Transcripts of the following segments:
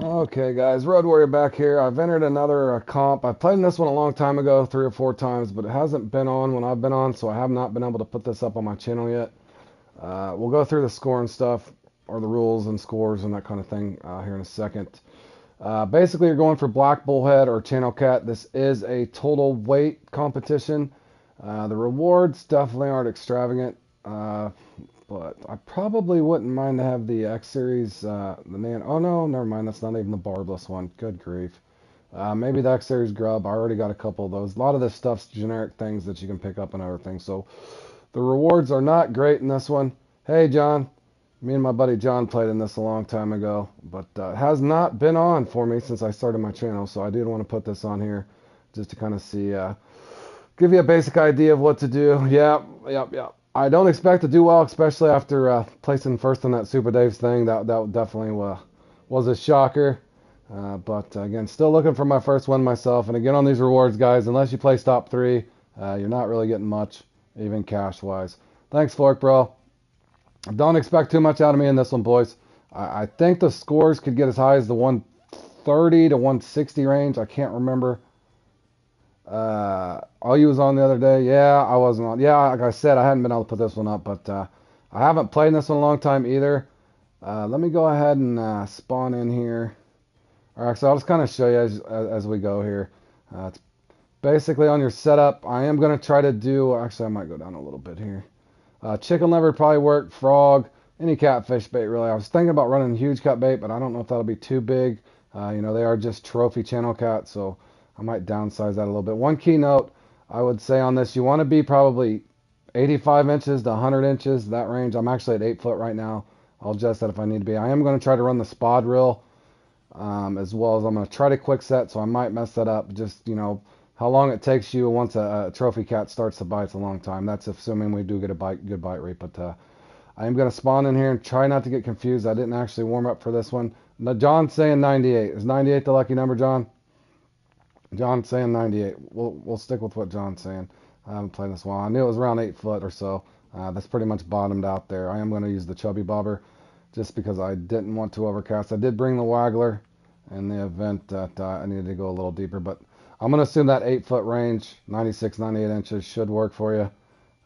Okay, guys, Road Warrior back here. I've entered another comp. I played in this one a long time ago, 3 or 4 times, but it hasn't been on when I've been on, so I have not been able to put this up on my channel yet. We'll go through the score and stuff, or the rules and scores and that kind of thing here in a second. Basically, you're going for black bullhead or channel cat. This is a total weight competition. The rewards definitely aren't extravagant. But I probably wouldn't mind to have the X Series, the man. Oh no, never mind. That's not even the barbless one. Good grief. Maybe the X Series grub. I already got a couple of those. A lot of this stuff's generic things that you can pick up and everything. So the rewards are not great in this one. Hey John, me and my buddy John played in this a long time ago, but it has not been on for me since I started my channel. So I did want to put this on here just to kind of see, give you a basic idea of what to do. Yep. I don't expect to do well, especially after placing first on that Super Dave's thing. That definitely was a shocker. But again, still looking for my first win myself. And again, on these rewards, guys, unless you place top three, you're not really getting much, even cash-wise. Thanks, Fork, bro. Don't expect too much out of me in this one, boys. I think the scores could get as high as the 130 to 160 range. I can't remember. Oh, you was on the other day? Yeah, I wasn't on. Yeah, like I said, I hadn't been able to put this one up, but I haven't played in this one in a long time either. Let me go ahead and spawn in here. All right, so I'll just kind of show you as we go here. It's basically on your setup. I am going to try to do, actually I might go down a little bit here. Chicken liver probably work, frog, any catfish bait really. I was thinking about running huge cut bait, but I don't know if that'll be too big. They are just trophy channel cats, so I might downsize that a little bit. One key note I would say on this, you want to be probably 85 inches to 100 inches, that range. I'm actually at 8 foot right now. I'll adjust that if I need to be. I am going to try to run the spod reel as well as I'm going to try to quick set, so I might mess that up. Just, how long it takes you once a trophy cat starts to bite, it's a long time. That's assuming we do get a good bite rate. But I am going to spawn in here and try not to get confused. I didn't actually warm up for this one. Now, John's saying 98. Is 98 the lucky number, John? John's saying 98. We'll stick with what John's saying. I haven't played this a while. I knew it was around 8 foot or so. That's pretty much bottomed out there. I am going to use the chubby bobber just because I didn't want to overcast. I did bring the waggler in the event that I needed to go a little deeper, but I'm going to assume that 8 foot range, 96, 98 inches should work for you.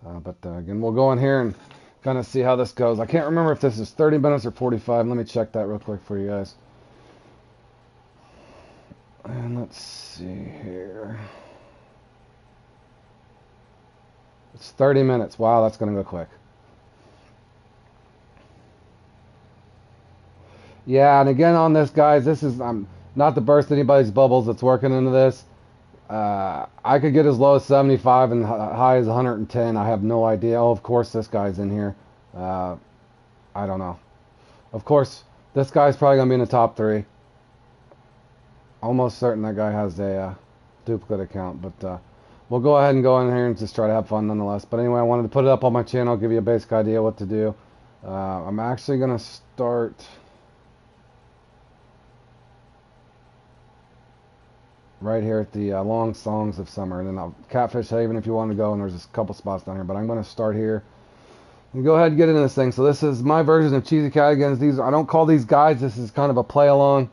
But again, we'll go in here and kind of see how this goes. I can't remember if this is 30 minutes or 45. Let me check that real quick for you guys. And let's see here. It's 30 minutes. Wow, that's going to go quick. Yeah, and again on this, guys, this is not to burst anybody's bubbles that's working into this. I could get as low as 75 and high as 110. I have no idea. Oh, of course this guy's in here. I don't know. Of course, this guy's probably going to be in the top three. Almost certain that guy has a duplicate account, but we'll go ahead and go in here and just try to have fun nonetheless. But anyway, I wanted to put it up on my channel, give you a basic idea what to do. I'm actually going to start right here at the Long Songs of Summer, and then Catfish Haven if you want to go, and there's a couple spots down here, but I'm going to start here and go ahead and get into this thing. So this is my version of Cheesy Cadigans. These, I don't call these guides, this is kind of a play along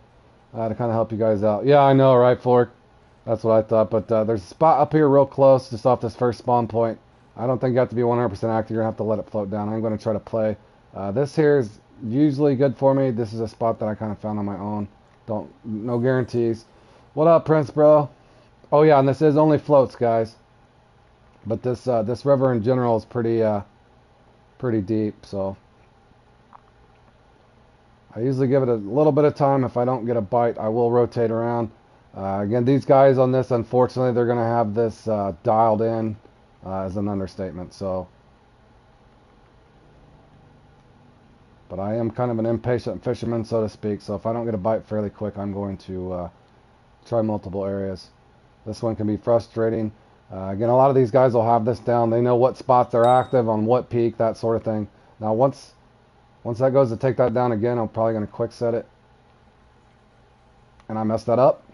to kind of help you guys out. Yeah, I know, right, Fork? That's what I thought, but there's a spot up here real close, just off this first spawn point. I don't think you have to be 100% active, you're going to have to let it float down. I'm going to try to play. This here is usually good for me. This is a spot that I kind of found on my own. No guarantees. What up, Prince, bro? Oh yeah, and this is only floats, guys. But this river in general is pretty deep, so I usually give it a little bit of time. If I don't get a bite, I will rotate around. Again, these guys on this, unfortunately, they're going to have this dialed in as an understatement. So, but I am kind of an impatient fisherman, so to speak. So if I don't get a bite fairly quick, I'm going to try multiple areas. This one can be frustrating. Again, a lot of these guys will have this down. They know what spots they're active on, what peak, that sort of thing. Now, once that goes to take that down again, I'm probably going to quick set it. And I messed that up.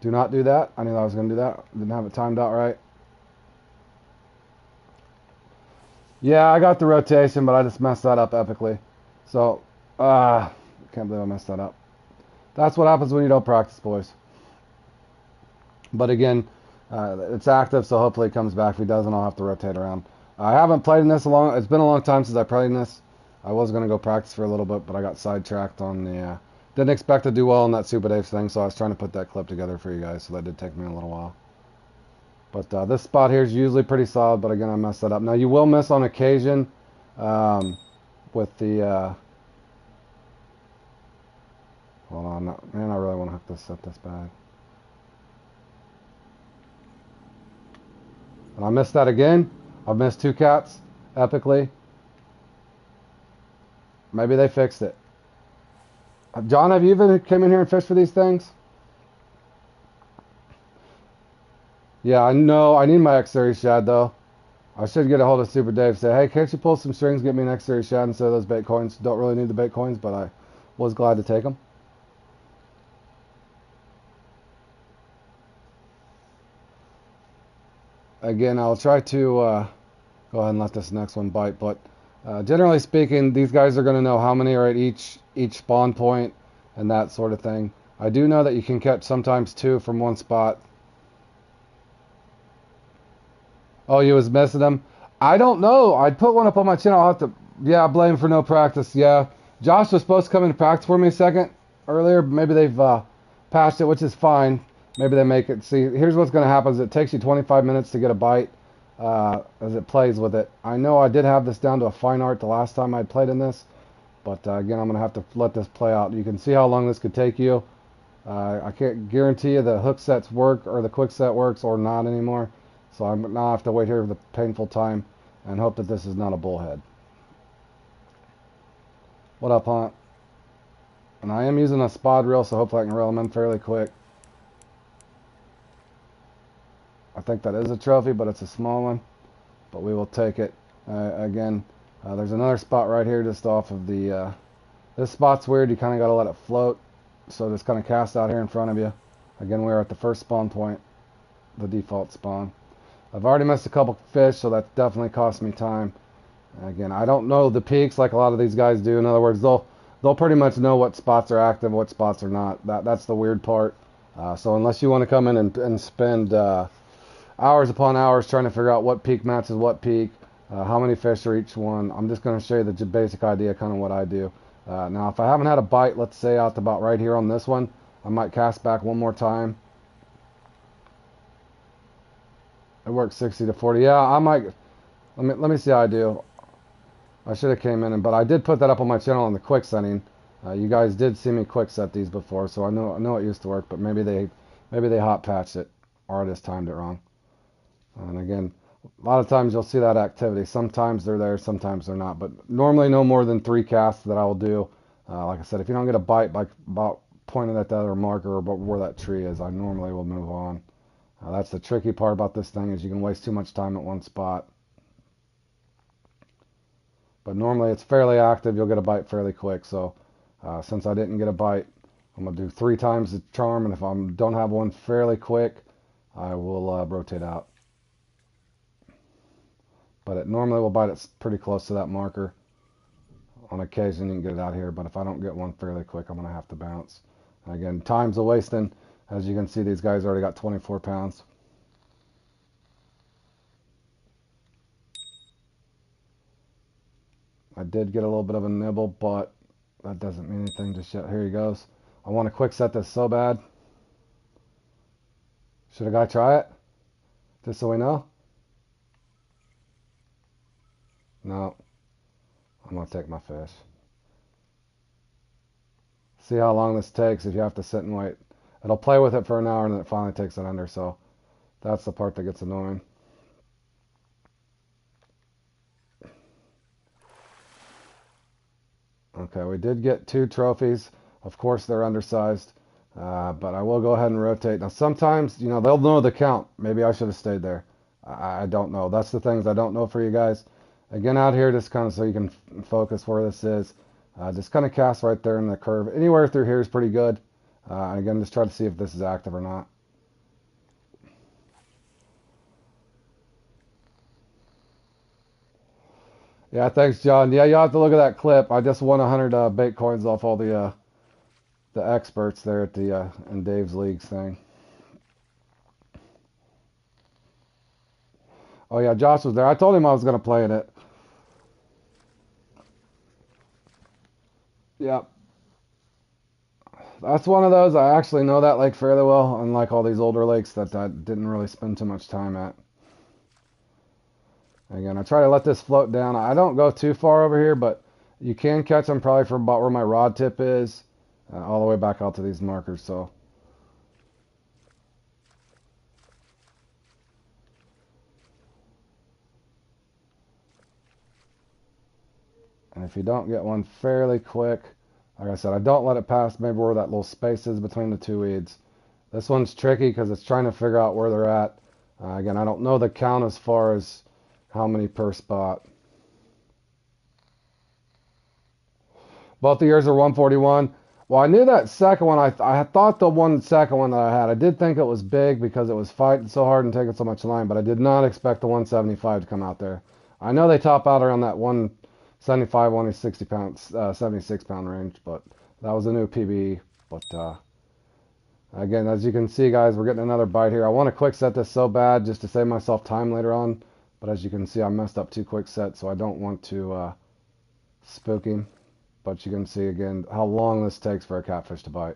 Do not do that. I knew I was going to do that. Didn't have it timed out right. Yeah, I got the rotation, but I just messed that up epically. So, can't believe I messed that up. That's what happens when you don't practice, boys. But again, it's active, so hopefully it comes back. If he doesn't, I'll have to rotate around. I haven't played in this a long. It's been a long time since I played in this. I was gonna go practice for a little bit, but I got sidetracked on the. Didn't expect to do well in that Super Dave thing, so I was trying to put that clip together for you guys. So that did take me a little while. But this spot here is usually pretty solid. But again, I messed that up. Now you will miss on occasion with the. Hold on, man, I really want to hook this up this bad. And I missed that again. I've missed 2 cats, epically. Maybe they fixed it. John, have you even came in here and fished for these things? Yeah, I know. I need my X-Series shad, though. I should get a hold of Super Dave, say, hey, can't you pull some strings, get me an X-Series shad instead of those bait coins? Don't really need the bait coins, but I was glad to take them. Again, I'll try to go ahead and let this next one bite, but generally speaking, these guys are going to know how many are at each spawn point and that sort of thing. I do know that you can catch sometimes 2 from one spot. Oh, you was missing them? I don't know. I'd put one up on my channel. I'll have to, yeah, blame for no practice. Yeah, Josh was supposed to come in and practice for me a second earlier. Maybe they've patched it, which is fine. Maybe they make it. See, here's what's going to happen is it takes you 25 minutes to get a bite as it plays with it. I know I did have this down to a fine art the last time I played in this, but again, I'm going to have to let this play out. You can see how long this could take you. I can't guarantee you the hook sets work or the quick set works or not anymore. So I'm now have to wait here for the painful time and hope that this is not a bullhead. What up, Hunt? And I am using a spod reel, so hopefully I can reel them in fairly quick. I think that is a trophy, but it's a small one. But we will take it. Again, there's another spot right here just off of the... this spot's weird. You kind of got to let it float. So just kind of cast out here in front of you. Again, we're at the first spawn point, the default spawn. I've already missed a couple fish, so that definitely cost me time. Again, I don't know the peaks like a lot of these guys do. In other words, they'll pretty much know what spots are active, what spots are not. That's the weird part. So unless you want to come in and spend hours upon hours trying to figure out what peak matches what peak, how many fish are each one, I'm just going to show you the basic idea, kind of what I do. Now, if I haven't had a bite, let's say out to about right here on this one, I might cast back one more time. It works 60 to 40. Yeah, I might. Let me see how I do. I should have came in, but I did put that up on my channel in the quick setting. You guys did see me quick set these before, so I know it used to work. But maybe they hot patched it, or I just timed it wrong. And again, a lot of times you'll see that activity. Sometimes they're there, sometimes they're not. But normally no more than 3 casts that I will do. Like I said, if you don't get a bite by about pointing at that other marker or where that tree is, I normally will move on. That's the tricky part about this thing is you can waste too much time at one spot. But normally it's fairly active. You'll get a bite fairly quick. So since I didn't get a bite, I'm going to do 3 times the charm. And if I don't have one fairly quick, I will rotate out. But it normally will bite it pretty close to that marker. On occasion you can get it out here. But if I don't get one fairly quick, I'm going to have to bounce. And again, time's a wasting. As you can see, these guys already got 24 pounds. I did get a little bit of a nibble, but that doesn't mean anything just yet. Here he goes. I want to quick set this so bad. Should a guy try it? Just so we know? No. I'm going to take my fish. See how long this takes if you have to sit and wait. It'll play with it for an hour and then it finally takes it under, so that's the part that gets annoying. Okay, we did get 2 trophies. Of course, they're undersized, but I will go ahead and rotate. Now, sometimes, you know, they'll know the count. Maybe I should have stayed there. I don't know. That's the things I don't know for you guys. Again, out here, just kind of so you can focus where this is. Just kind of cast right there in the curve. Anywhere through here is pretty good. Again, just try to see if this is active or not. Yeah, thanks, John. Yeah, you'll have to look at that clip. I just won 100 bait coins off all the the experts there at the in Dave's Leagues thing. Oh yeah, Josh was there. I told him I was gonna play in it. Yep. That's one of those. I actually know that lake fairly well, unlike all these older lakes that I didn't really spend too much time at. Again, I try to let this float down. I don't go too far over here, but you can catch them probably from about where my rod tip is, all the way back out to these markers. So, and if you don't get one fairly quick, like I said, I don't let it pass maybe where that little space is between the two weeds. This one's tricky because it's trying to figure out where they're at. Again, I don't know the count as far as how many per spot. Both the years are 141. Well, I knew that second one. I thought the second one that I had, I did think it was big because it was fighting so hard and taking so much line, but I did not expect the 175 to come out there. I know they top out around that 175, 160 pounds, 76 pound range, but that was a new PB. But again, as you can see, guys, we're getting another bite here. I want to quick set this so bad just to save myself time later on, but as you can see, I messed up 2 quick sets, so I don't want to spook him. But you can see again how long this takes for a catfish to bite.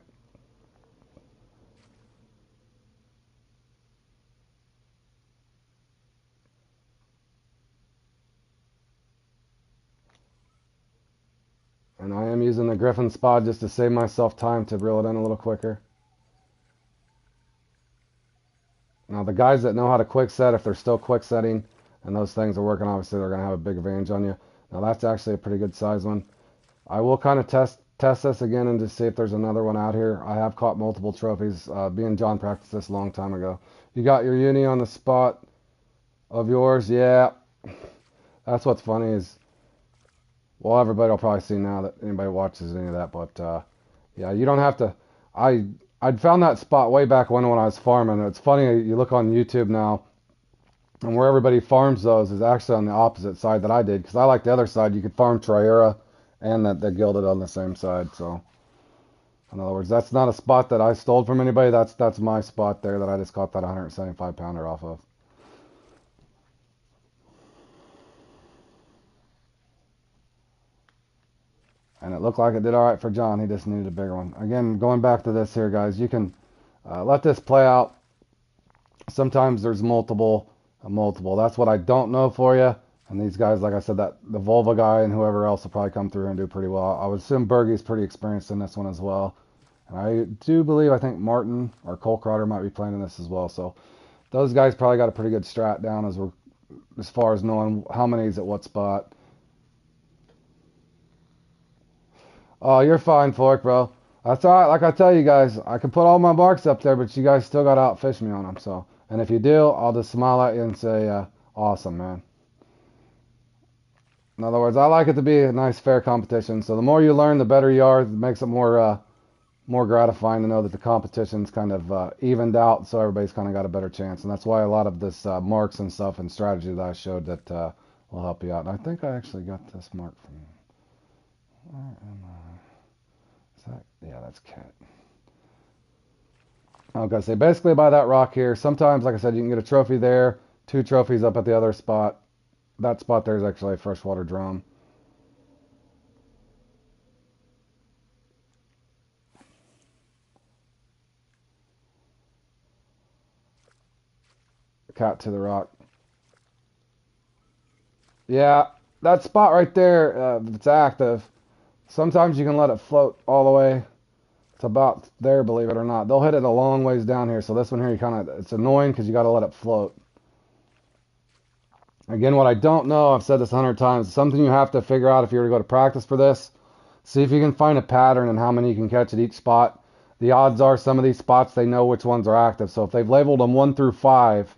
And I am using the Griffin spot just to save myself time to reel it in a little quicker. Now the guys that know how to quick set, if they're still quick setting and those things are working, obviously they're going to have a big advantage on you. Now that's actually a pretty good size one. I will kind of test this again and just see if there's another one out here. I have caught multiple trophies. Me and John practiced this a long time ago. You got your uni on the spot of yours? Yeah. That's what's funny is, well, everybody will probably see now that anybody watches any of that, but yeah, you don't have to. I'd found that spot way back when I was farming. It's funny, you look on YouTube now, and where everybody farms those is actually on the opposite side that I did, because I like the other side. You could farm Triura and that they're gilded on the same side. So in other words, that's not a spot that I stole from anybody. That's my spot there that I just caught that 175 pounder off of. And it looked like it did all right for John. He just needed a bigger one. Again, going back to this here, guys, you can let this play out. Sometimes there's multiple. That's what I don't know for you. And these guys, like I said, that the Volva guy and whoever else will probably come through and do pretty well. I would assume Bergie's pretty experienced in this one as well. And I do believe, I think Martin or Cole Crowder might be playing in this as well. So those guys probably got a pretty good strat down as far as knowing how many's at what spot. Oh, you're fine, Fork, bro. That's all right. Like I tell you guys, I can put all my marks up there, but you guys still got to outfish me on them. So, and if you do, I'll just smile at you and say, awesome, man. In other words, I like it to be a nice, fair competition. So the more you learn, the better you are. It makes it more gratifying to know that the competition's kind of evened out, so everybody's kind of got a better chance. And that's why a lot of this marks and stuff and strategy that I showed that will help you out. And I think I actually got this mark from. Where am I? Is that? Yeah, that's cat. I was gonna say basically by that rock here. Sometimes, like I said, you can get a trophy there, 2 trophies up at the other spot. That spot there is actually a freshwater drum. Cat to the rock. Yeah, that spot right there, if it's active, sometimes you can let it float all the way. It's about there, believe it or not. They'll hit it a long ways down here. So this one here, it's annoying because you got to let it float. Again, what I don't know, I've said this 100 times, something you have to figure out if you were to go to practice for this. See if you can find a pattern and how many you can catch at each spot. The odds are some of these spots, they know which ones are active. So if they've labeled them 1 through 5,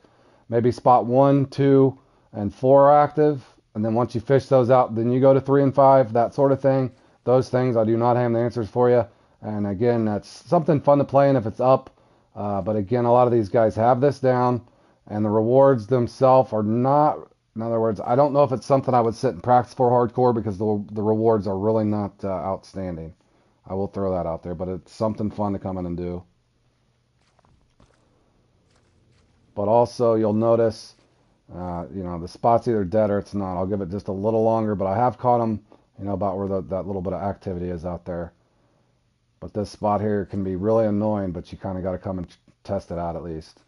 maybe spot 1, 2, and 4 are active. And then once you fish those out, then you go to 3 and 5, that sort of thing. Those things, I do not have the answers for you. And again, that's something fun to play in if it's up. But again, a lot of these guys have this down. And the rewards themselves are not... In other words, I don't know if it's something I would sit and practice for hardcore because the rewards are really not outstanding. I will throw that out there, but it's something fun to come in and do. But also, you'll notice, the spot's either dead or it's not. I'll give it just a little longer, but I have caught them, about where that little bit of activity is out there. But this spot here can be really annoying, but you kind of got to come and test it out at least.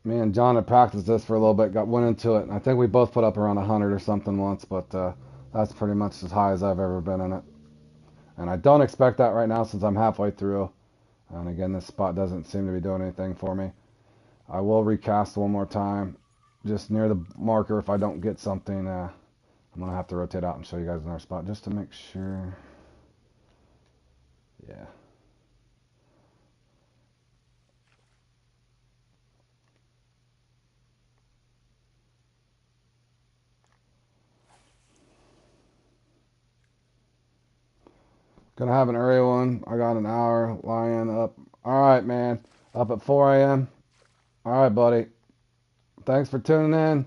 Me and John had practiced this for a little bit, went into it, and I think we both put up around 100 or something once, but that's pretty much as high as I've ever been in it. And I don't expect that right now since I'm halfway through. And again, this spot doesn't seem to be doing anything for me. I will recast one more time, just near the marker. If I don't get something, I'm going to have to rotate out and show you guys another spot just to make sure. Yeah. Gonna have an early one. I got an hour lying up. All right, man. Up at 4 a.m. All right, buddy. Thanks for tuning in.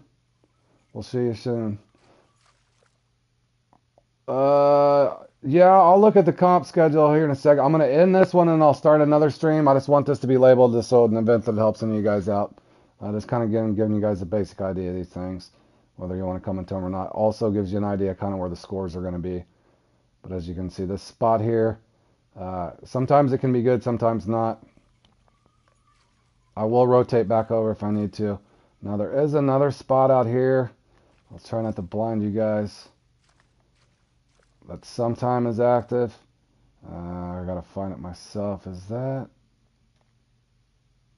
We'll see you soon. Yeah, I'll look at the comp schedule here in a second. I'm gonna end this one and I'll start another stream. I just want this to be labeled just so an event that helps any of you guys out. Just kind of giving you guys a basic idea of these things, whether you want to come into them or not. Also gives you an idea kind of where the scores are going to be. But as you can see, this spot here, sometimes it can be good, sometimes not. I will rotate back over if I need to. Now there is another spot out here. I'll try not to blind you guys. That sometime is active. I gotta find it myself. Is that?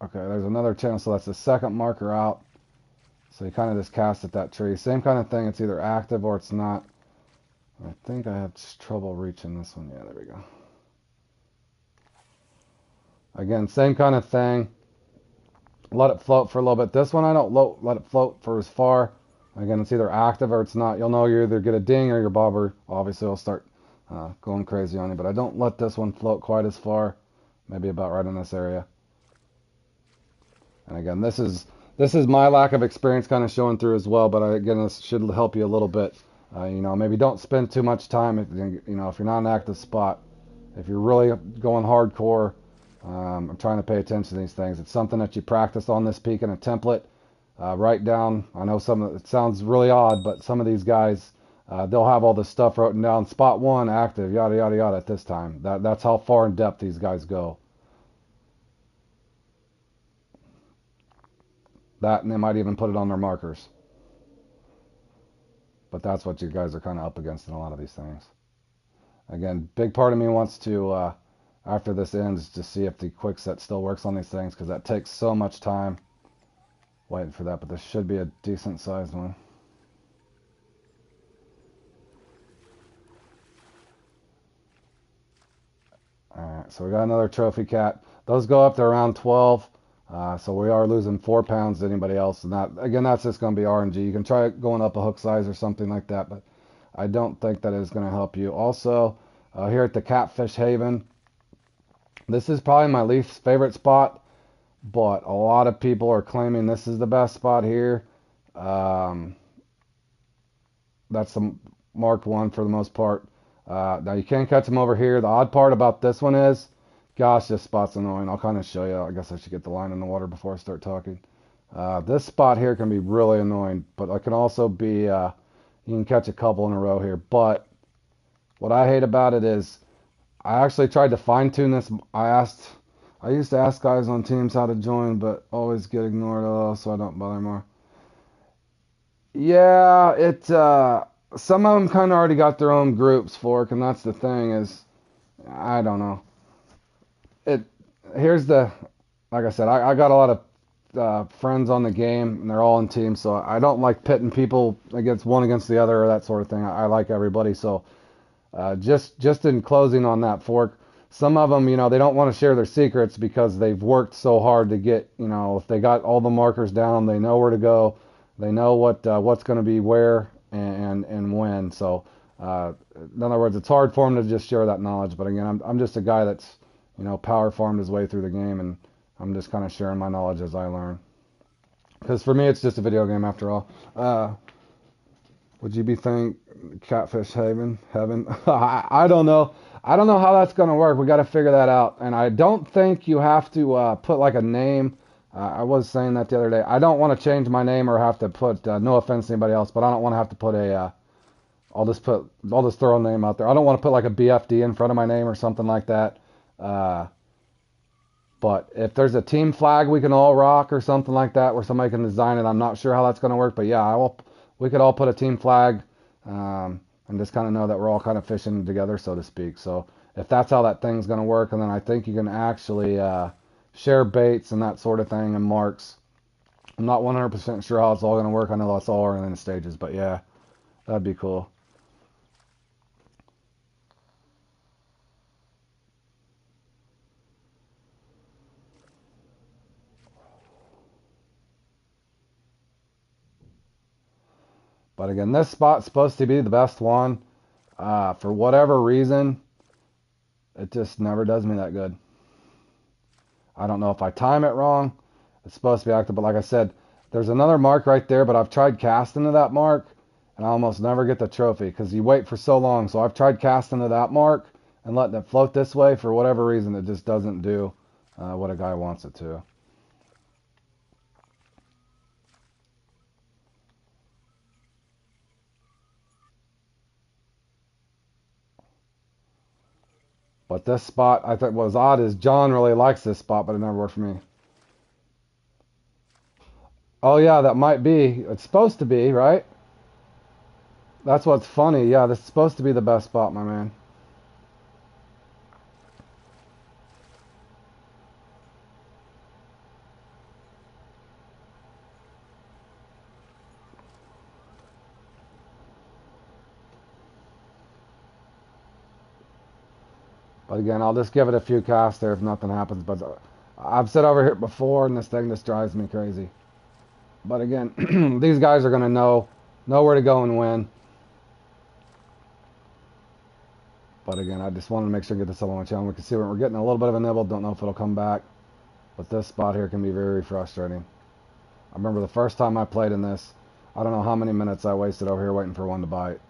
Okay, there's another channel, so that's the second marker out. So you kind of just cast at that tree. Same kind of thing, it's either active or it's not. I think I have trouble reaching this one. Yeah, there we go. Again, same kind of thing. Let it float for a little bit. This one I don't let it float for as far. Again, it's either active or it's not. You'll know you either get a ding or your bobber obviously will start going crazy on you. But I don't let this one float quite as far. Maybe about right in this area. And again, this is my lack of experience kind of showing through as well. But again, this should help you a little bit. Maybe don't spend too much time if if you're not in an active spot. If you're really going hardcore, I'm trying to pay attention to these things. It's something that you practice on this peak in a template. Write down. I know it sounds really odd, but some of these guys, they'll have all this stuff written down. Spot 1 active, yada yada yada at this time. That's how far in depth these guys go. That, and they might even put it on their markers. But that's what you guys are kind of up against in a lot of these things. Again, big part of me wants to, after this ends, to see if the quick set still works on these things, because that takes so much time waiting for that. But this should be a decent sized one. Alright, so we got another trophy cat. Those go up to around 12. So we are losing 4 pounds to anybody else, and that's just going to be RNG. You can try going up a hook size or something like that, but I don't think that is going to help you. Also, here at the Catfish Haven, this is probably my least favorite spot, but a lot of people are claiming this is the best spot here. That's the marked one for the most part. Now you can catch them over here. The odd part about this one is, gosh, this spot's annoying. I'll kind of show you. I guess I should get the line in the water before I start talking. This spot here can be really annoying, but it can also be, you can catch a couple in a row here. But what I hate about it is, I actually tried to fine tune this. I used to ask guys on teams how to join, but always get ignored, so I don't bother more. Yeah, some of them kind of already got their own groups for it, and that's the thing is, I don't know. Like I said, I got a lot of friends on the game, and they're all in teams, so I don't like pitting people against the other or that sort of thing. I like everybody, so just in closing on that fork, some of them, they don't want to share their secrets because they've worked so hard to get, if they got all the markers down, they know where to go, they know what's going to be where and when. So in other words, it's hard for them to just share that knowledge. But again, I'm just a guy that's power farmed his way through the game, and I'm just kind of sharing my knowledge as I learn. Because for me, it's just a video game after all. Would you be think catfish heaven? I don't know. I don't know how that's gonna work. We got to figure that out. And I don't think you have to put like a name. I was saying that the other day. I don't want to change my name or have to put. No offense to anybody else, but I don't want to have to put a. I'll just throw a name out there. I don't want to put like a BFD in front of my name or something like that. Uh, but if there's a team flag we can all rock or something like that where somebody can design it, I'm not sure how that's going to work. But yeah, we could all put a team flag and just kind of know that we're all kind of fishing together, so to speak. So if that's how that thing's going to work, and then I think you can actually share baits and that sort of thing and marks. I'm not 100% sure how it's all going to work. I know that's all in the stages, but yeah, that'd be cool. But again, this spot's supposed to be the best one. For whatever reason, it just never does me that good. I don't know if I time it wrong. It's supposed to be active, but like I said, there's another mark right there, but I've tried casting to that mark, and I almost never get the trophy because you wait for so long. So I've tried casting to that mark and letting it float this way. For whatever reason, it just doesn't do what a guy wants it to. But this spot, I think what was odd is John really likes this spot, but it never worked for me. Oh yeah, that might be. It's supposed to be, right? That's what's funny. Yeah, this is supposed to be the best spot, my man. But again, I'll just give it a few casts there if nothing happens. But I've said over here before, and this thing just drives me crazy. But again, these guys are going to know where to go and win. But again, I just wanted to make sure to get this up on my channel. We can see we're getting a little bit of a nibble. Don't know if it'll come back. But this spot here can be very frustrating. I remember the first time I played in this, I don't know how many minutes I wasted over here waiting for one to bite.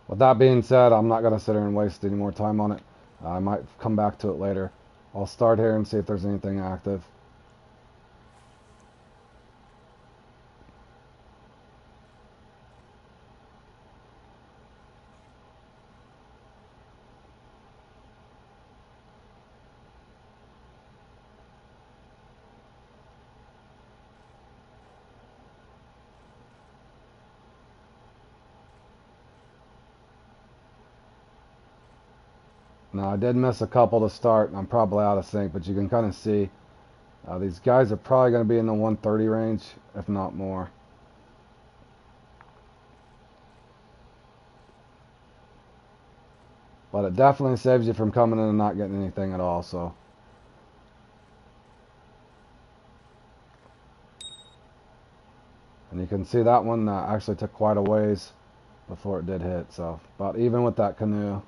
With that being said, I'm not going to sit here and waste any more time on it. I might come back to it later. I'll start here and see if there's anything active. Now, I did miss a couple to start, and I'm probably out of sync, but you can kind of see these guys are probably going to be in the 130 range, if not more. But it definitely saves you from coming in and not getting anything at all. So, and you can see that one actually took quite a ways before it did hit. So, about even with that canoe.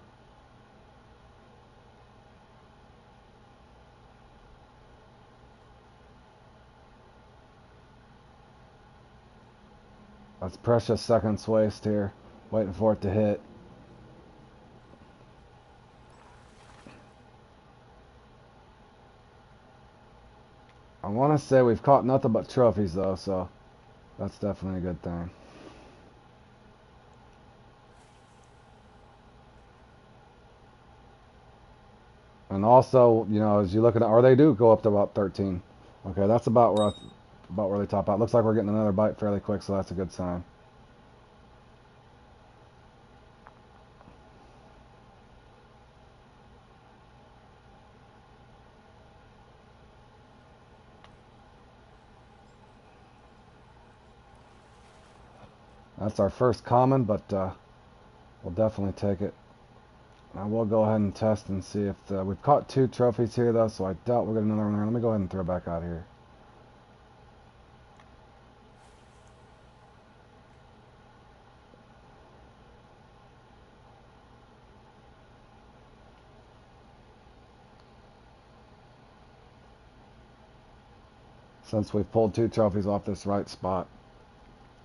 That's precious seconds waste here, waiting for it to hit. I want to say we've caught nothing but trophies though, so that's definitely a good thing. And also, you know, as you look at it, or they do go up to about 13. Okay, that's about where they top out. Looks like we're getting another bite fairly quick, so that's a good sign. That's our first common, but we'll definitely take it. I will go ahead and test and see if we've caught 2 trophies here though, so I doubt we'll get another one there. Let me go ahead and throw back out here. Since we've pulled 2 trophies off this right spot.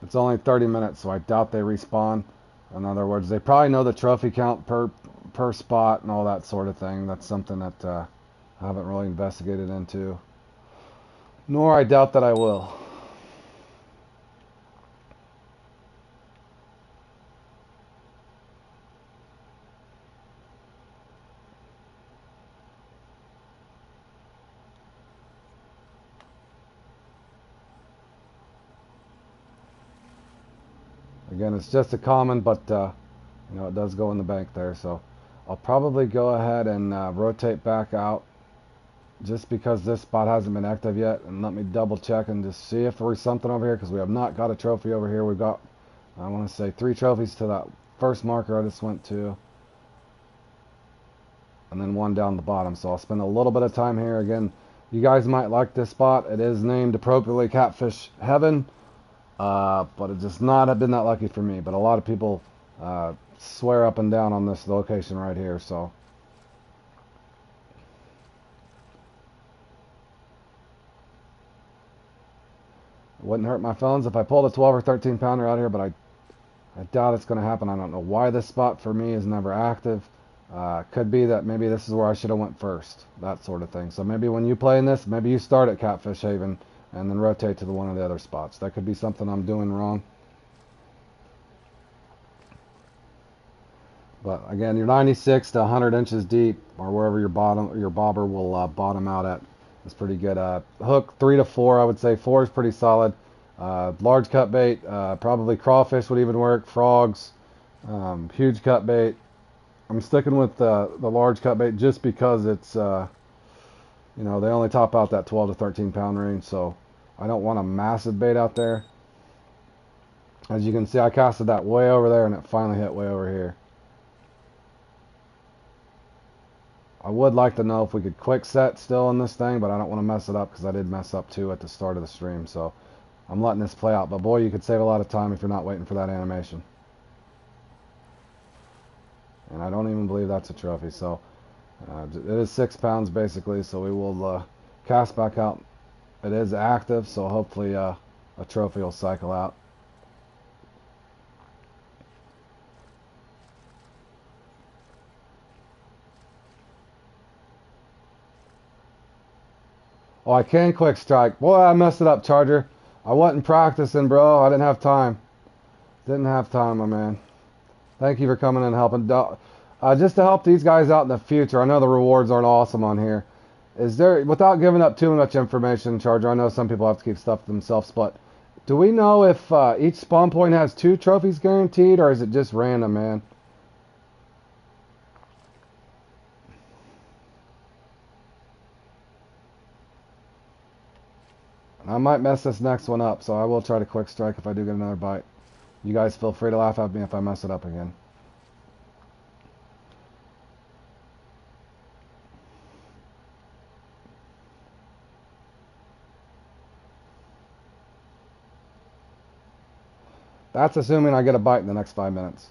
It's only 30 minutes, so I doubt they respawn. In other words, they probably know the trophy count per spot and all that sort of thing. That's something that I haven't really investigated into. Nor I doubt that I will. Again, it's just a common, but you know, it does go in the bank there. So I'll probably go ahead and rotate back out just because this spot hasn't been active yet, and let me double check and just see if there's something over here, because we have not got a trophy over here. We've got, I want to say, 3 trophies to that first marker I just went to, and then 1 down the bottom. So I'll spend a little bit of time here. Again, you guys might like this spot. It is named appropriately Catfish Heaven, but it's just not been that lucky for me. But a lot of people swear up and down on this location right here, so it wouldn't hurt my feelings if I pulled a 12 or 13 pounder out here, but I doubt it's going to happen. I don't know why this spot for me is never active. Could be that maybe this is where I should have went first, that sort of thing. So maybe when you play in this, maybe you start at Catfish Haven and then rotate to one of the other spots. That could be something I'm doing wrong. But again, you're 96 to 100 inches deep, or wherever your bobber will bottom out at. It's pretty good. Hook 3 to 4, I would say 4 is pretty solid. Large cut bait, probably crawfish would even work. Frogs, huge cut bait. I'm sticking with the large cut bait just because it's you know, they only top out that 12 to 13 pound range, so I don't want a massive bait out there. As you can see, I casted that way over there and it finally hit way over here. I would like to know if we could quick set still in this thing, but I don't want to mess it up because I did mess up too at the start of the stream. So I'm letting this play out. But boy, you could save a lot of time if you're not waiting for that animation. And I don't even believe that's a trophy. So it is 6 pounds basically. So we will cast back out. It is active, so hopefully a trophy will cycle out. Oh, I can quick strike. Boy, I messed it up, Charger. I wasn't practicing, bro. I didn't have time. Didn't have time, my man. Thank you for coming and helping. Just to help these guys out in the future, I know the rewards aren't awesome on here. Is there, without giving up too much information, Charger, I know some people have to keep stuff to themselves, but do we know if each spawn point has 2 trophies guaranteed, or is it just random, man? I might mess this next one up, so I will try to quick strike if I do get another bite. You guys feel free to laugh at me if I mess it up again. That's assuming I get a bite in the next 5 minutes.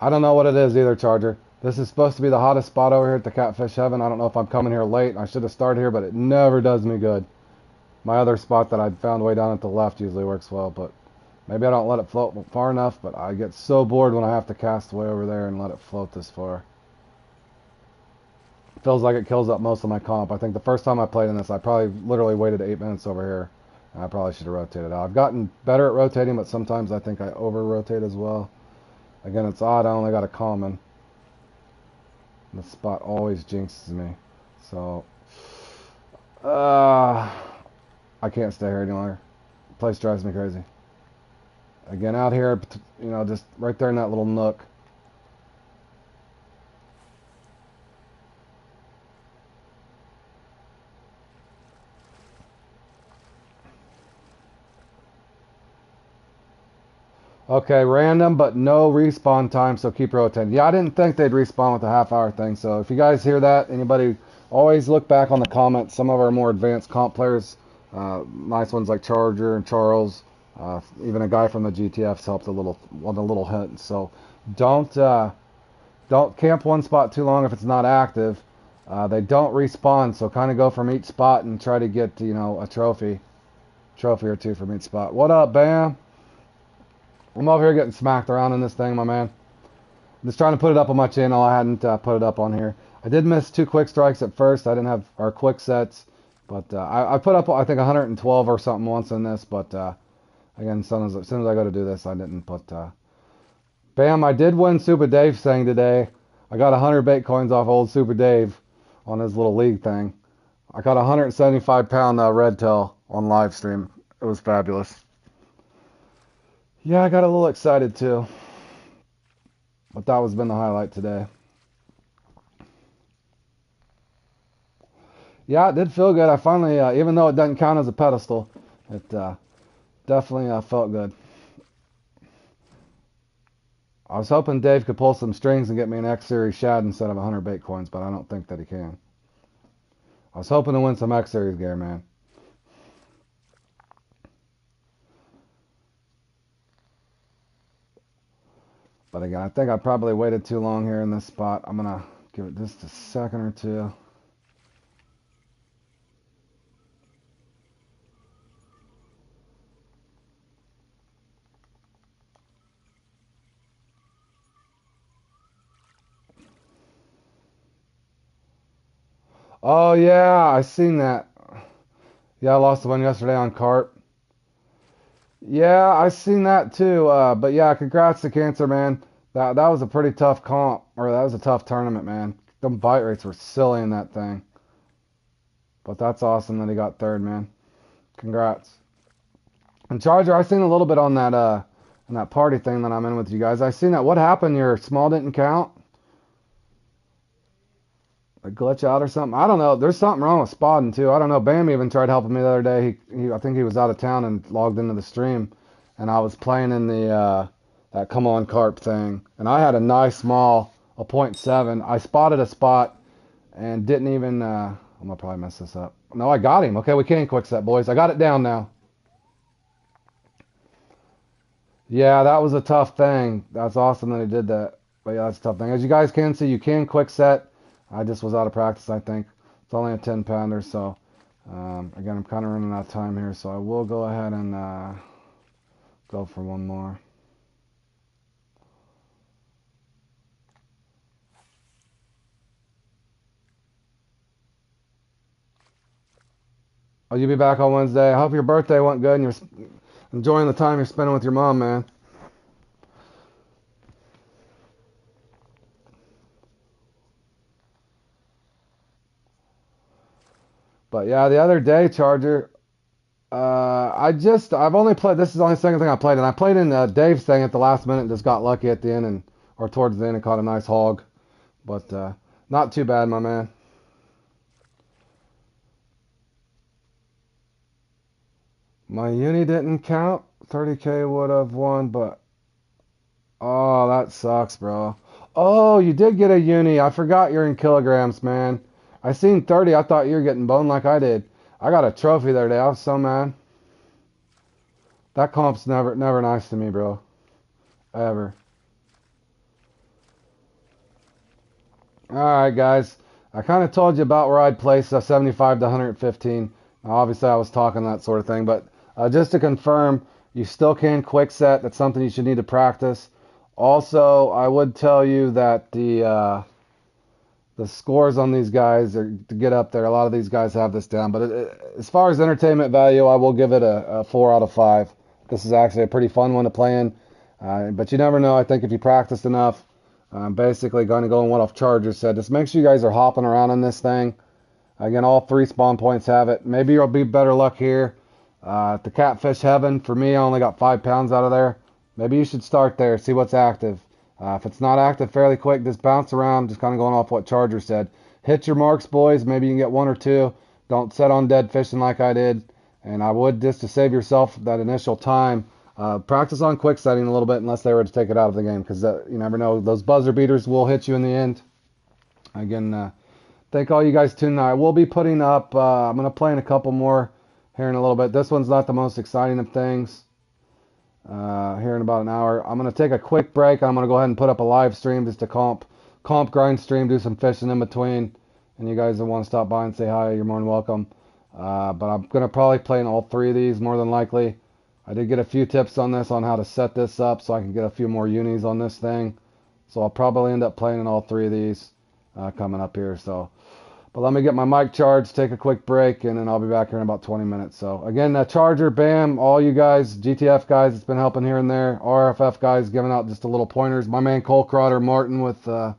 I don't know what it is either, Charger. This is supposed to be the hottest spot over here at the Catfish Heaven. I don't know if I'm coming here late. I should have started here, but it never does me good. My other spot that I found way down at the left usually works well, but maybe I don't let it float far enough, but I get so bored when I have to cast way over there and let it float this far. It feels like it kills up most of my comp. I think the first time I played in this, I probably literally waited 8 minutes over here. And I probably should have rotated out. I've gotten better at rotating, but sometimes I think I over-rotate as well. Again, it's odd. I only got a common. This spot always jinxes me. So, I can't stay here any longer. The place drives me crazy. Again, out here, you know, just right there in that little nook. Okay, random, but no respawn time, so keep rotating. Yeah, I didn't think they'd respawn with the half-hour thing, so if you guys hear that, anybody, always look back on the comments. Some of our more advanced comp players, nice ones like Charger and Charles, even a guy from the GTFs helped a little on a little hint. So don't don't camp one spot too long if it's not active. They don't respawn, so kind of go from each spot and try to get, you know, a trophy or two from each spot. What up, Bam? I'm over here getting smacked around in this thing, my man. I'm just trying to put it up on my channel. I hadn't put it up on here. I did miss 2 quick strikes at first. I didn't have our quick sets, but I put up, I think, 112 or something once in this. But again, as soon as I go to do this, I didn't put. Bam! I did win Super Dave thing today. I got 100 bait coins off old Super Dave on his little league thing. I got a 175-pound red tail on live stream. It was fabulous. Yeah, I got a little excited too. But that was been the highlight today. Yeah, it did feel good. I finally, even though it doesn't count as a pedestal, it definitely felt good. I was hoping Dave could pull some strings and get me an X-Series shad instead of 100 bait coins, but I don't think that he can. I was hoping to win some X-Series gear, man. But again, I think I probably waited too long here in this spot. I'm going to give it just a second or two. Oh, yeah, I seen that. Yeah, I lost the one yesterday on carp. Yeah, I seen that too. But yeah, congrats to Cancer, man. That was a pretty tough comp, or that was a tough tournament, man. Them bite rates were silly in that thing. But that's awesome that he got third, man. Congrats. And Charger, I seen a little bit on that party thing that I'm in with you guys. I seen that. What happened? Your small didn't count? A glitch out or something? I don't know. There's something wrong with spotting too. I don't know. Bam even tried helping me the other day. I think he was out of town and logged into the stream, and I was playing in the that come on carp thing, and I had a nice small, a .7. I spotted a spot and didn't even. I'm gonna probably mess this up. No, I got him. Okay, we can quick set, boys. I got it down now. Yeah, that was a tough thing. That's awesome that he did that. But yeah, that's a tough thing. As you guys can see, you can quick set. I just was out of practice, I think. It's only a 10-pounder, so again, I'm kind of running out of time here, so I will go ahead and go for one more. Oh, you'll be back on Wednesday. I hope your birthday went good and you're enjoying the time you're spending with your mom, man. But yeah, the other day, Charger, I've only played, this is the only second thing I played, and I played in Dave's thing at the last minute and just got lucky at the end, or towards the end and caught a nice hog. But not too bad, my man. My uni didn't count. 30K would have won, but oh, that sucks, bro. Oh, you did get a uni. I forgot you're in kilograms, man. I seen 30. I thought you were getting boned like I did. I got a trophy the other day. I was so mad. That comp's never nice to me, bro. Ever. Alright, guys. I kind of told you about where I'd place 75 to 115. Obviously, I was talking that sort of thing. But just to confirm, you still can quick set. That's something you should need to practice. Also, I would tell you that the scores on these guys are to get up there. A lot of these guys have this down. But as far as entertainment value, I will give it a 4 out of 5. This is actually a pretty fun one to play in. But you never know. I think if you practiced enough, I'm basically going to go on what off Charger said. Just make sure you guys are hopping around in this thing. Again, all 3 spawn points have it. Maybe you'll be better luck here. At the Catfish Heaven, for me, I only got 5 pounds out of there. Maybe you should start there, see what's active. If it's not active fairly quick, just bounce around, just kind of going off what Charger said. Hit your marks, boys. Maybe you can get 1 or 2. Don't set on dead fishing like I did. And I would, just to save yourself that initial time, Practice on quick setting a little bit unless they were to take it out of the game, because you never know. Those buzzer beaters will hit you in the end. Again, thank all you guys tuning in. I will be putting up, I'm going to play in a couple more here in a little bit. This one's not the most exciting of things. Here in about an hour. I'm going to take a quick break. I'm going to go ahead and put up a live stream, just a comp grind stream, do some fishing in between. And you guys that want to stop by and say hi, you're more than welcome. But I'm going to probably play in all three of these more than likely. I did get a few tips on this, on how to set this up so I can get a few more unis on this thing. So I'll probably end up playing in all three of these coming up here. But let me get my mic charged, take a quick break, and then I'll be back here in about 20 minutes. So again, Charger, Bam, all you guys, GTF guys, it's been helping here and there. RFF guys giving out just a little pointers. My man Cole Crotter, Martin with the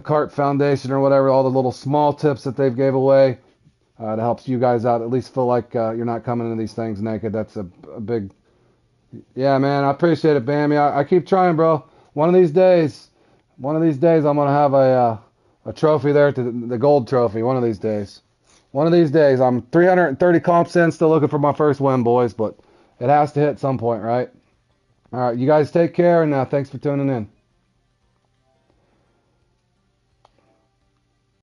Cart Foundation or whatever, all the little small tips that they've gave away. That helps you guys out, at least feel like you're not coming into these things naked. That's a big, yeah, man, I appreciate it, Bam. Yeah, I keep trying, bro. One of these days, I'm going to have a trophy there, at the gold trophy, one of these days. One of these days. I'm 330 comps in, still looking for my first win, boys, but it has to hit some point, right? All right, you guys take care, and thanks for tuning in.